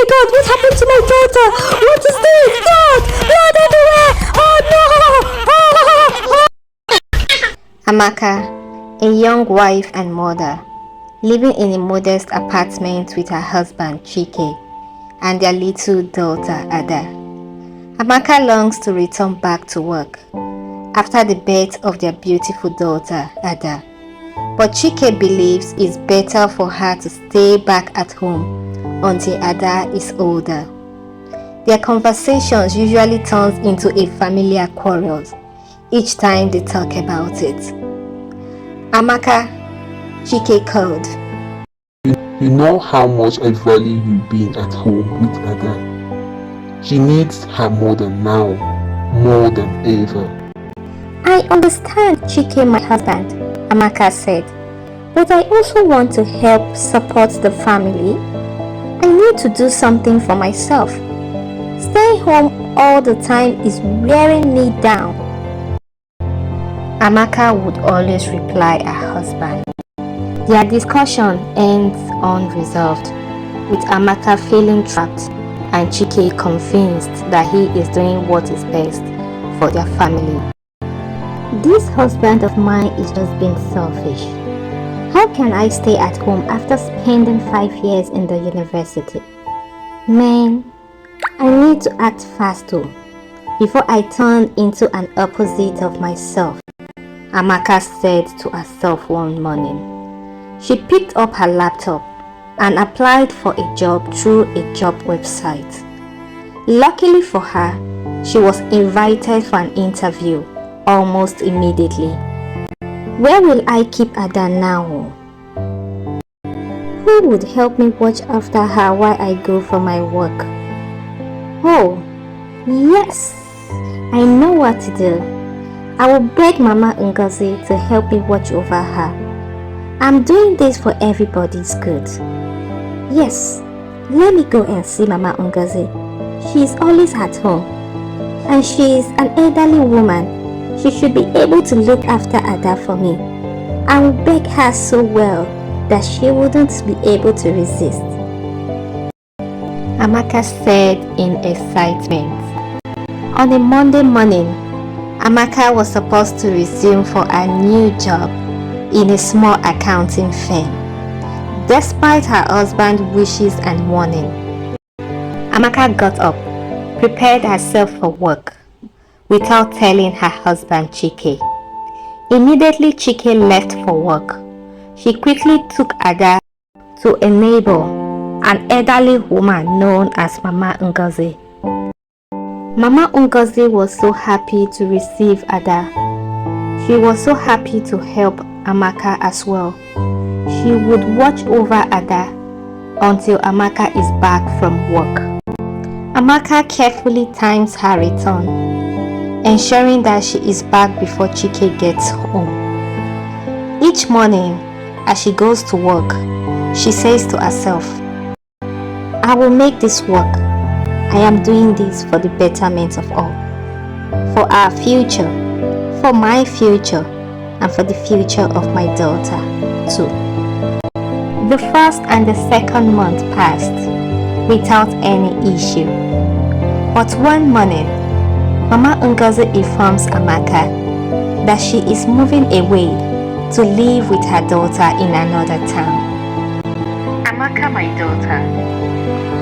God, what happened to my daughter? What is this? God, blood everywhere! Oh no! Amaka, a young wife and mother, living in a modest apartment with her husband Chike and their little daughter Ada. Amaka longs to return back to work after the birth of their beautiful daughter Ada. But Chike believes it's better for her to stay back at home until Ada is older. Their conversations usually turns into a familiar quarrel each time they talk about it. Amaka, Chike called. You know how much I value you being at home with Ada. She needs her mother now, more than ever. I understand, Chike, my husband, Amaka said, but I also want to help support the family. I need to do something for myself. Staying home all the time is wearing me down. Amaka would always reply her husband. Their discussion ends unresolved, with Amaka feeling trapped and Chike convinced that he is doing what is best for their family. This husband of mine is just being selfish. How can I stay at home after spending 5 years in the university? Man, I need to act fast too, before I turn into an opposite of myself, Amaka said to herself one morning. She picked up her laptop and applied for a job through a job website. Luckily for her, she was invited for an interview almost immediately. Where will I keep Ada now? Who would help me watch after her while I go for my work? Oh, yes, I know what to do. I will beg Mama Ngozi to help me watch over her. I'm doing this for everybody's good. Yes, let me go and see Mama Ngozi. She is always at home, and she is an elderly woman. She should be able to look after Ada for me. I will beg her so well that she wouldn't be able to resist, Amaka said in excitement. On a Monday morning, Amaka was supposed to resume for a new job in a small accounting firm, despite her husband's wishes and warning. Amaka got up, prepared herself for work, without telling her husband Chike. Immediately Chike left for work, she quickly took Ada to a neighbor, an elderly woman known as Mama Ngozi. Mama Ngozi was so happy to receive Ada. She was so happy to help Amaka as well. She would watch over Ada until Amaka is back from work. Amaka carefully times her return, ensuring that she is back before Chike gets home. Each morning, as she goes to work, she says to herself, I will make this work. I am doing this for the betterment of all. For our future, for my future, and for the future of my daughter too. The first and the second month passed without any issue. But one morning, Mama Ngozi informs Amaka that she is moving away to live with her daughter in another town. Amaka, my daughter,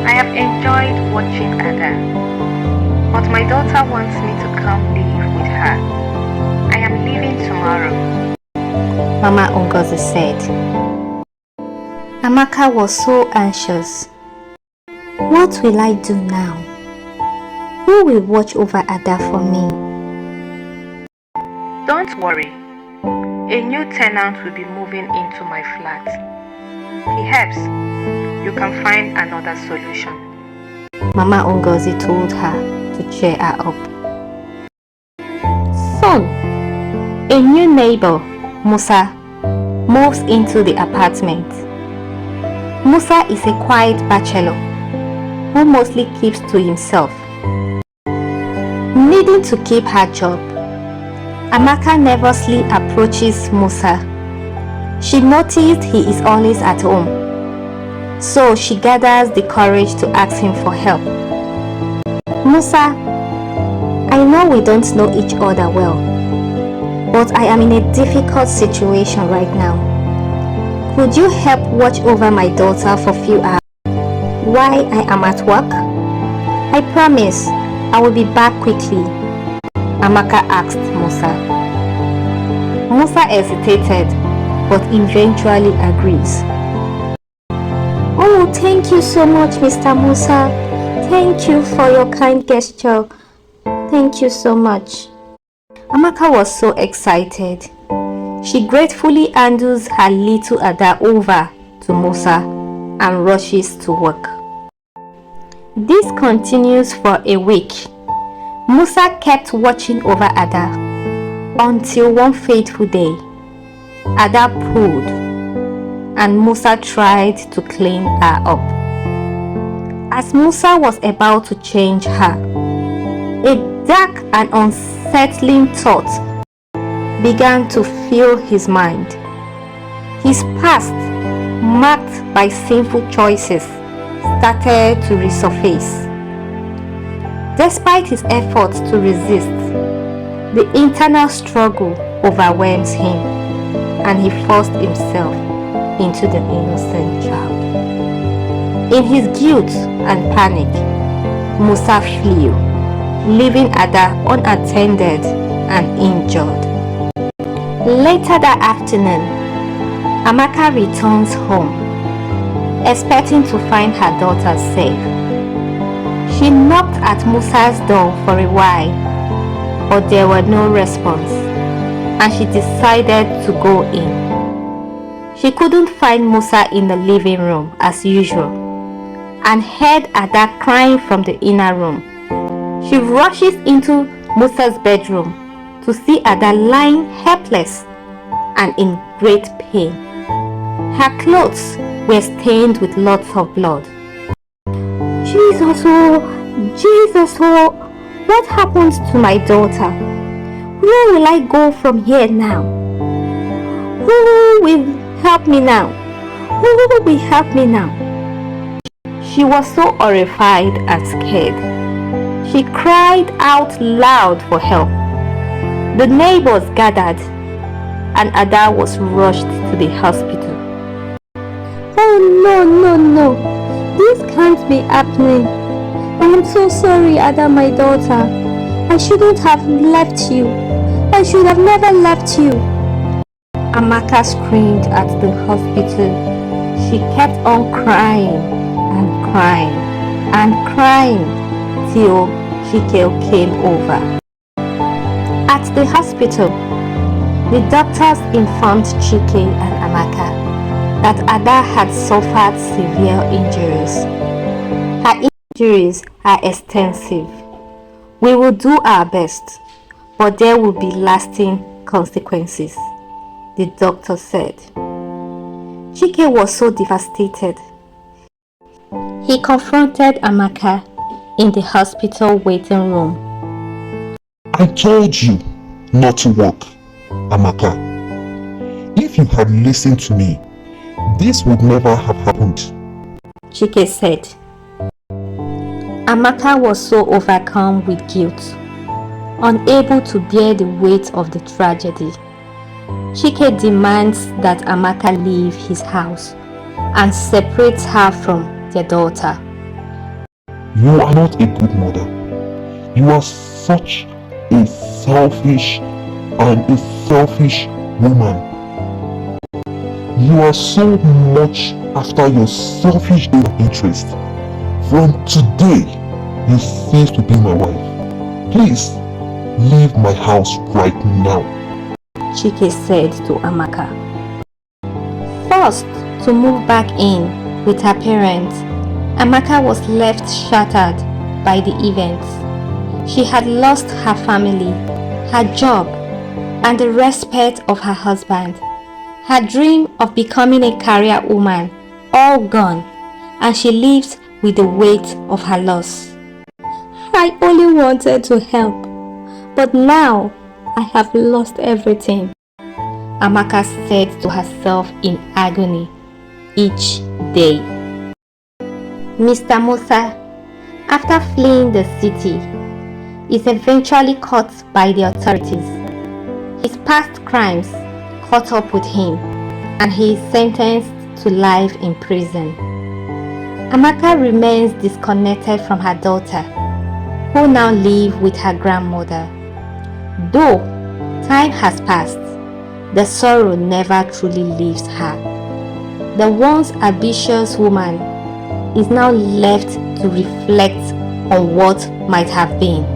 I have enjoyed watching Ada, but my daughter wants me to come live with her. I am leaving tomorrow, Mama Ngozi said. Amaka was so anxious. What will I do now? Who will watch over Ada for me? Don't worry. A new tenant will be moving into my flat. Perhaps you can find another solution, Mama Ngozi told her to cheer her up. Soon, a new neighbor, Musa, moves into the apartment. Musa is a quiet bachelor who mostly keeps to himself. Needing to keep her job, Amaka nervously approaches Musa. She noticed he is always at home. So she gathers the courage to ask him for help. Musa, I know we don't know each other well, but I am in a difficult situation right now. Could you help watch over my daughter for a few hours while I am at work? I promise I will be back quickly, Amaka asked Musa. Musa hesitated, but eventually agrees. Oh, thank you so much, Mr. Musa. Thank you for your kind gesture. Thank you so much. Amaka was so excited. She gratefully handles her little Ada over to Musa and rushes to work. This continues for a week. Musa kept watching over Ada until one fateful day. Ada pulled and Musa tried to clean her up. As Musa was about to change her, a dark and unsettling thought began to fill his mind. His past, marked by sinful choices, started to resurface. Despite his efforts to resist, the internal struggle overwhelms him and he forced himself into the innocent child. In his guilt and panic, Musa flew, leaving Ada unattended and injured. Later that afternoon, Amaka returns home, expecting to find her daughter safe. She knocked at Musa's door for a while, but there was no response, and she decided to go in. She couldn't find Musa in the living room as usual, and heard Ada crying from the inner room. She rushes into Musa's bedroom to see Ada lying helpless and in great pain. Her clothes were stained with lots of blood. Jesus, what happens to my daughter? Where will I go from here now? Who will help me now? Who will help me now? She was so horrified and scared. She cried out loud for help. The neighbors gathered and Ada was rushed to the hospital. Oh no, this can't be happening. I am so sorry, Ada, my daughter. I shouldn't have left you. I should have never left you. Amaka screamed at the hospital. She kept on crying and crying and crying till Chike came over. At the hospital, the doctors informed Chike and Amaka that Ada had suffered severe injuries. Her injuries are extensive. We will do our best, but there will be lasting consequences, the doctor said. Chike was so devastated. He confronted Amaka in the hospital waiting room. I told you not to walk, Amaka. If you had listened to me, this would never have happened, Chike said. Amaka was so overcome with guilt, unable to bear the weight of the tragedy. Chike demands that Amaka leave his house and separates her from their daughter. You are not a good mother. You are such a selfish woman. You are so much after your selfish interest. From today, you cease to be my wife. Please, leave my house right now, Chike said to Amaka. Forced to move back in with her parents, Amaka was left shattered by the events. She had lost her family, her job, and the respect of her husband. Her dream of becoming a career woman, all gone, and she lives with the weight of her loss. I only wanted to help, but now I have lost everything, Amaka said to herself in agony each day. Mr. Musa, after fleeing the city, is eventually caught by the authorities. His past crimes caught up with him and he is sentenced to life in prison. Amaka remains disconnected from her daughter, who now lives with her grandmother. Though time has passed, the sorrow never truly leaves her. The once ambitious woman is now left to reflect on what might have been.